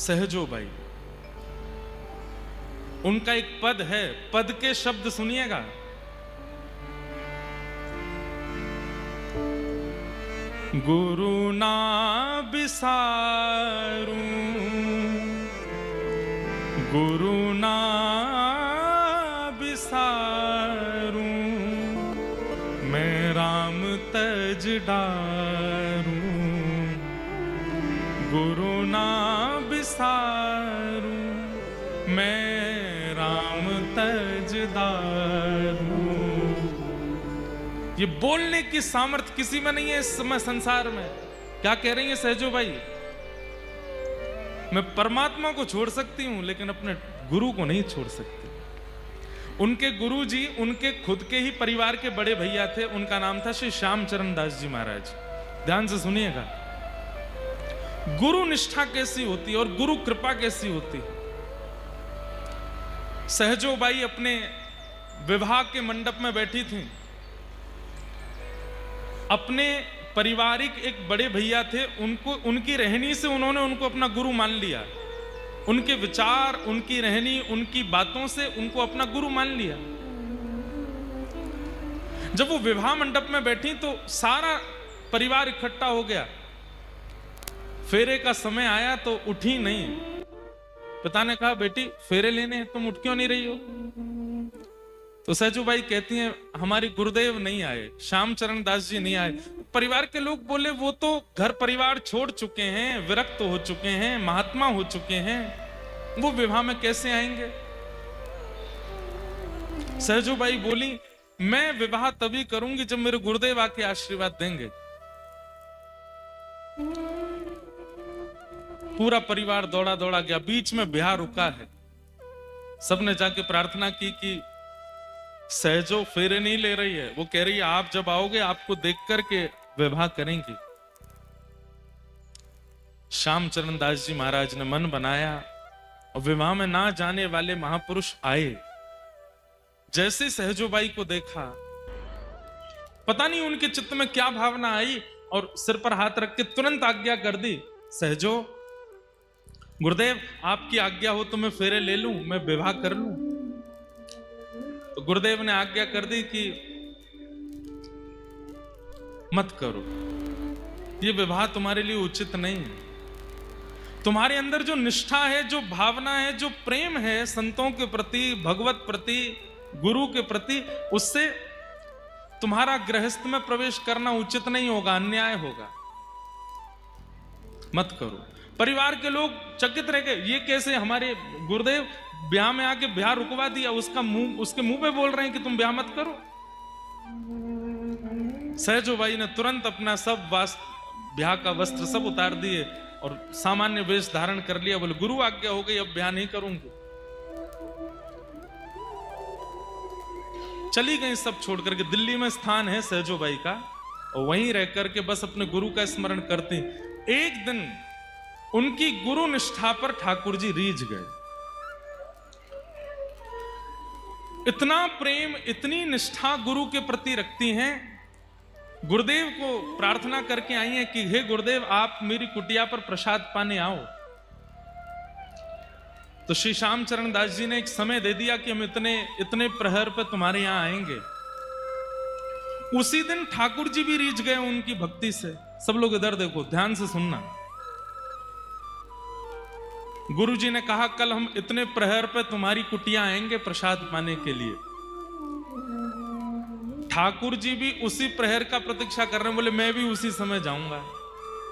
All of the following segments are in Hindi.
सहजो बाई, उनका एक पद है, पद के शब्द सुनिएगा। गुरु ना बिसारूं, गुरु ना बिसारूं, मैं राम तज डारूं, गुरु ना बिसारूं, मैं राम तज डारूं। ये बोलने की सामर्थ्य किसी में नहीं है इस समय संसार में। क्या कह रही है सहजो भाई? मैं परमात्मा को छोड़ सकती हूं लेकिन अपने गुरु को नहीं छोड़ सकती। उनके गुरु जी उनके खुद के ही परिवार के बड़े भैया थे, उनका नाम था श्री श्यामचरण दास जी महाराज। ध्यान से सुनिएगा, गुरु निष्ठा कैसी होती है और गुरु कृपा कैसी होती है। सहजो बाई अपने विवाह के मंडप में बैठी थी, अपने पारिवारिक एक बड़े भैया थे, उनको उनकी रहनी से उन्होंने उनको अपना गुरु मान लिया। उनके विचार, उनकी रहनी, उनकी बातों से उनको अपना गुरु मान लिया। जब वो विवाह मंडप में बैठी तो सारा परिवार इकट्ठा हो गया। फेरे का समय आया तो उठी नहीं। पिता ने कहा, बेटी फेरे लेने हैं, तुम उठ क्यों नहीं रही हो? तो सहजो बाई कहती हैं, हमारे गुरुदेव नहीं आए, श्यामचरण दास जी नहीं आए। परिवार के लोग बोले, वो तो घर परिवार छोड़ चुके हैं, विरक्त हो चुके हैं, महात्मा हो चुके हैं, वो विवाह में कैसे आएंगे? सहजो बाई बोली, मैं विवाह तभी करूंगी जब मेरे गुरुदेव आके आशीर्वाद देंगे। पूरा परिवार दौड़ा दौड़ा गया, बीच में ब्याह रुका है। सबने जाके प्रार्थना की कि सहजो फेरे नहीं ले रही है, वो कह रही है आप जब आओगे आपको देख करके विवाह करेंगी। श्यामचरण दास जी महाराज ने मन बनाया और विवाह में ना जाने वाले महापुरुष आए। जैसे सहजो बाई को देखा, पता नहीं उनके चित्त में क्या भावना आई और सिर पर हाथ रख के तुरंत आज्ञा कर दी, सहजो गुरुदेव आपकी आज्ञा हो तो मैं फेरे ले लूं, मैं विवाह कर लूं। तो गुरुदेव ने आज्ञा कर दी कि मत करो, ये विवाह तुम्हारे लिए उचित नहीं है। तुम्हारे अंदर जो निष्ठा है, जो भावना है, जो प्रेम है संतों के प्रति, भगवत प्रति, गुरु के प्रति, उससे तुम्हारा गृहस्थ में प्रवेश करना उचित नहीं होगा, अन्याय होगा, मत करो। परिवार के लोग चकित रह गए, ये कैसे हमारे गुरुदेव ब्याह में आके ब्याह रुकवा दिया, उसके मुंह पे बोल रहे हैं कि तुम ब्याह मत करो। सहजो बाई ने तुरंत अपना सब ब्याह का वस्त्र सब उतार दिए और सामान्य वेश धारण कर लिया। बोले गुरु आज्ञा हो गई, अब ब्याह नहीं करूंगी। चली गई सब छोड़ करके। दिल्ली में स्थान है सहजो बाई का, और वहीं रह करके बस अपने गुरु का स्मरण करती। एक दिन उनकी गुरु निष्ठा पर ठाकुर जी रीझ गए। इतना प्रेम, इतनी निष्ठा गुरु के प्रति रखती हैं, गुरुदेव को प्रार्थना करके आई हैं कि हे गुरुदेव आप मेरी कुटिया पर प्रसाद पाने आओ। तो श्री श्यामचरण दास जी ने एक समय दे दिया कि हम इतने प्रहर पर तुम्हारे यहां आएंगे। उसी दिन ठाकुर जी भी रीझ गए उनकी भक्ति से। सब लोग इधर देखो, ध्यान से सुनना। गुरु जी ने कहा कल हम इतने प्रहर पे तुम्हारी कुटिया आएंगे प्रसाद पाने के लिए। ठाकुर जी भी उसी प्रहर का प्रतीक्षा कर रहे हैं। बोले मैं भी उसी समय जाऊंगा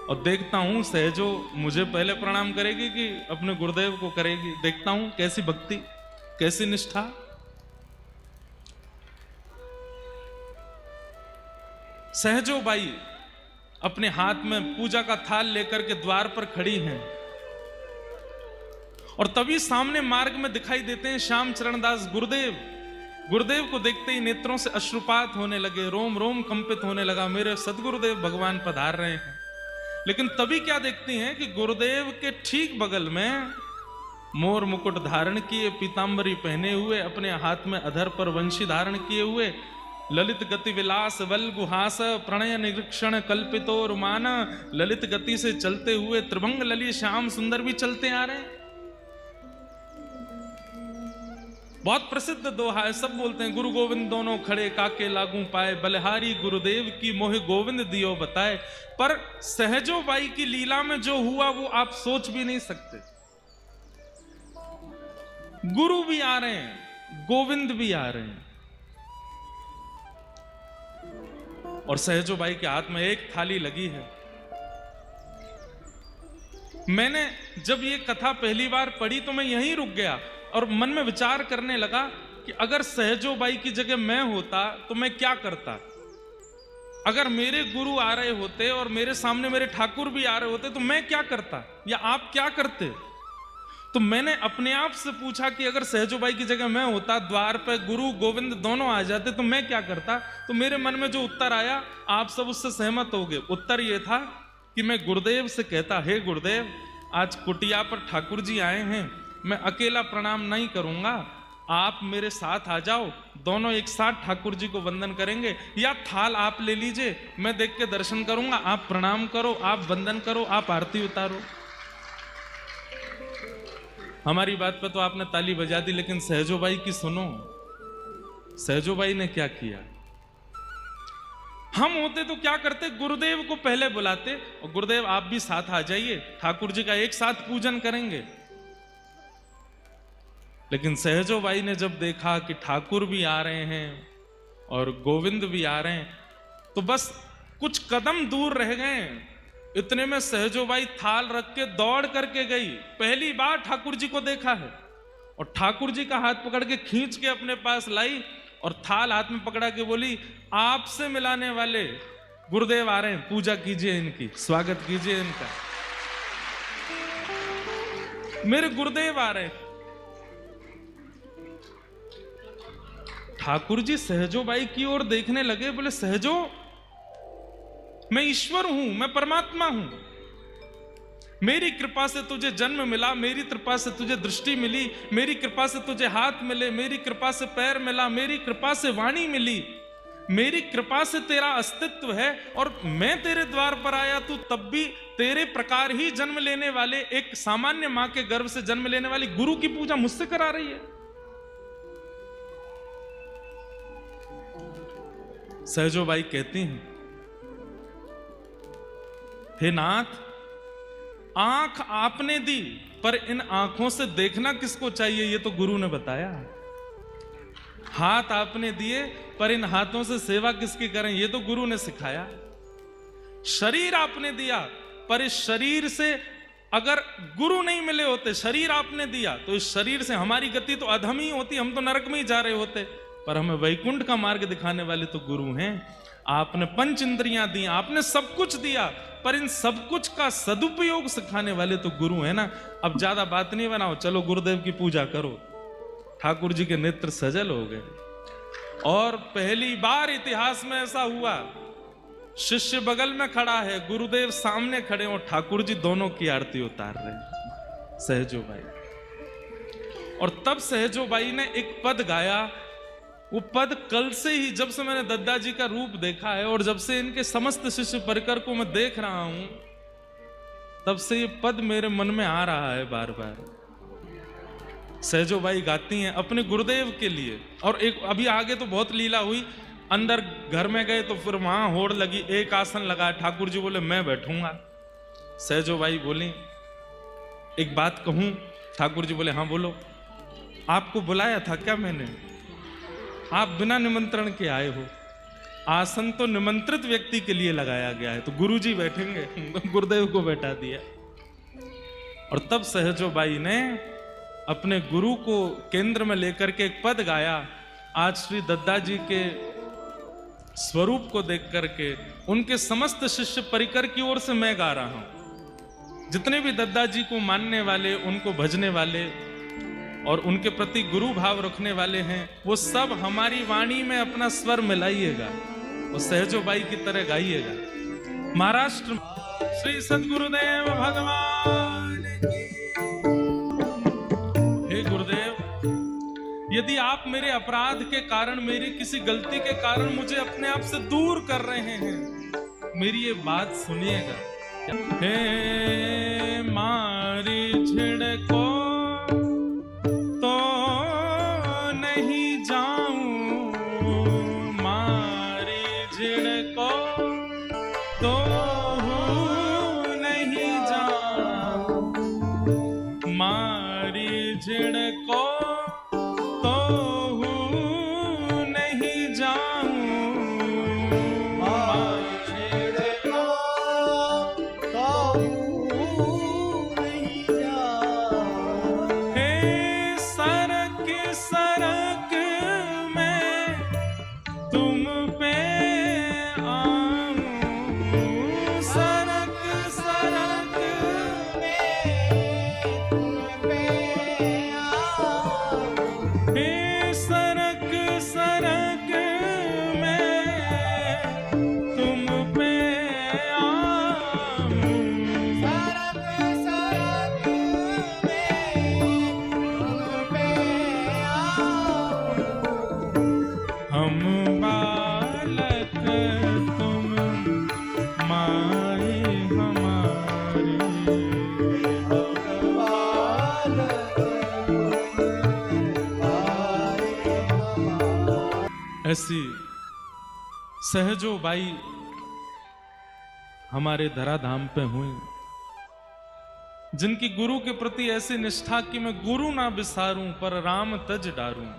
और देखता हूं सहजो मुझे पहले प्रणाम करेगी कि अपने गुरुदेव को करेगी। देखता हूं कैसी भक्ति, कैसी निष्ठा। सहजो बाई अपने हाथ में पूजा का थाल लेकर के द्वार पर खड़ी हैं और तभी सामने मार्ग में दिखाई देते हैं श्यामचरण दास गुरुदेव। गुरुदेव को देखते ही नेत्रों से अश्रुपात होने लगे, रोम रोम कंपित होने लगा, मेरे सदगुरुदेव भगवान पधार रहे हैं। लेकिन तभी क्या देखती हैं कि गुरुदेव के ठीक बगल में मोर मुकुट धारण किए, पीतांबरी पहने हुए, अपने हाथ में अधर पर वंशी धारण किए हुए ललित गति विलास वल गुहास प्रणय निरीक्षण कल्पितो रुमान। ललित गति से चलते हुए त्रिभंग ललित श्याम सुंदर भी चलते आ रहे हैं। बहुत प्रसिद्ध दोहा है, सब बोलते हैं गुरु गोविंद दोनों खड़े काके लागू पाए, बलिहारी गुरुदेव की मोहि गोविंद दियो बताए। पर सहजो बाई की लीला में जो हुआ वो आप सोच भी नहीं सकते। गुरु भी आ रहे हैं, गोविंद भी आ रहे हैं, और सहजो बाई के हाथ में एक थाली लगी है। मैंने जब ये कथा पहली बार पढ़ी तो मैं यहीं रुक गया और मन में विचार करने लगा कि अगर सहजो बाई की जगह मैं होता तो मैं क्या करता। अगर मेरे गुरु आ रहे होते और मेरे सामने मेरे ठाकुर भी आ रहे होते तो मैं क्या करता, या आप क्या करते। तो मैंने अपने आप से पूछा कि अगर सहजो बाई की जगह मैं होता, द्वार पे गुरु गोविंद दोनों आ जाते तो मैं क्या करता। तो मेरे मन में जो उत्तर आया आप सब उससे सहमत हो गए। उत्तर यह था कि मैं गुरुदेव से कहता, हे गुरुदेव आज कुटिया पर ठाकुर जी आए हैं, मैं अकेला प्रणाम नहीं करूंगा, आप मेरे साथ आ जाओ, दोनों एक साथ ठाकुर जी को वंदन करेंगे। या थाल आप ले लीजिए, मैं देख के दर्शन करूंगा, आप प्रणाम करो, आप वंदन करो, आप आरती उतारो। हमारी बात पे तो आपने ताली बजा दी, लेकिन सहजो बाई की सुनो। सहजो बाई ने क्या किया। हम होते तो क्या करते, गुरुदेव को पहले बुलाते और गुरुदेव आप भी साथ आ जाइए, ठाकुर जी का एक साथ पूजन करेंगे। लेकिन सहजो बाई ने जब देखा कि ठाकुर भी आ रहे हैं और गोविंद भी आ रहे हैं तो बस कुछ कदम दूर रह गए। इतने में सहजो बाई थाल रख के दौड़ करके गई। पहली बार ठाकुर जी को देखा है और ठाकुर जी का हाथ पकड़ के खींच के अपने पास लाई और थाल हाथ में पकड़ा के बोली, आपसे मिलाने वाले गुरुदेव आ रहे हैं, पूजा कीजिए इनकी, स्वागत कीजिए इनका, मेरे गुरुदेव आ रहे हैं। ठाकुर जी सहजो बाई की ओर देखने लगे, बोले सहजो मैं ईश्वर हूं, मैं परमात्मा हूं, मेरी कृपा से तुझे जन्म मिला, मेरी कृपा से तुझे दृष्टि मिली, मेरी कृपा से तुझे हाथ मिले, मेरी कृपा से पैर मिला, मेरी कृपा से वाणी मिली, मेरी कृपा से तेरा अस्तित्व है और मैं तेरे द्वार पर आया। तू तब भी तेरे प्रकार ही जन्म लेने वाले, एक सामान्य मां के गर्भ से जन्म लेने वाली गुरु की पूजा मुझसे करा रही है। सहजो बाई कहती हैं, हे नाथ आंख आपने दी पर इन आंखों से देखना किसको चाहिए ये तो गुरु ने बताया। हाथ आपने दिए पर इन हाथों से सेवा किसकी करें ये तो गुरु ने सिखाया। शरीर आपने दिया पर इस शरीर से अगर गुरु नहीं मिले होते, शरीर आपने दिया तो इस शरीर से हमारी गति तो अधम ही होती, हम तो नरक में ही जा रहे होते, पर हमें वैकुंठ का मार्ग दिखाने वाले तो गुरु हैं। आपने पंच इंद्रियां दी, आपने सब कुछ दिया, पर इन सब कुछ का सदुपयोग सिखाने वाले तो गुरु है ना। अब ज्यादा बात नहीं बनाओ, चलो गुरुदेव की पूजा करो। ठाकुर जी के नेत्र सजल हो गए और पहली बार इतिहास में ऐसा हुआ, शिष्य बगल में खड़ा है, गुरुदेव सामने खड़े और ठाकुर जी दोनों की आरती उतार रहे हैं, सहजो बाई। और तब सहजो बाई ने एक पद गाया। वो पद कल से ही, जब से मैंने दद्दा जी का रूप देखा है और जब से इनके समस्त शिष्य परिकर को मैं देख रहा हूं, तब से ये पद मेरे मन में आ रहा है बार बार। सहजो बाई गाती हैं अपने गुरुदेव के लिए। और एक अभी आगे तो बहुत लीला हुई, अंदर घर में गए तो फिर वहां होड़ लगी, एक आसन लगा, ठाकुर जी बोले मैं बैठूंगा। सहजो बाई बोली एक बात कहूं। ठाकुर जी बोले हाँ बोलो। आपको बुलाया था क्या मैंने? आप बिना निमंत्रण के आए हो। आसन तो निमंत्रित व्यक्ति के लिए लगाया गया है, तो गुरु जी बैठेंगे, गुरुदेव को बैठा दिया। और तब सहजो बाई ने अपने गुरु को केंद्र में लेकर के एक पद गाया। आज श्री दद्दा जी के स्वरूप को देख करके उनके समस्त शिष्य परिकर की ओर से मैं गा रहा हूं। जितने भी दद्दा जी को मानने वाले, उनको भजने वाले और उनके प्रति गुरु भाव रखने वाले हैं, वो सब हमारी वाणी में अपना स्वर मिलाइएगा और सहजो बाई की तरह गाइएगा। महाराष्ट्र श्री सद्गुरुदेव भगवान की। हे गुरुदेव, यदि आप मेरे अपराध के कारण, मेरी किसी गलती के कारण मुझे अपने आप से दूर कर रहे हैं। मेरी ये बात सुनिएगा। हे मारी झिड़को तो नहीं जाऊं, मारी झिड़को तो नहीं जाऊं, मारी झिड़को तो नहीं जाऊं, ऐसी सहजो बाई हमारे धराधाम पे हुई, जिनकी गुरु के प्रति ऐसी निष्ठा कि मैं गुरु ना बिसारूं पर राम तज डारूं।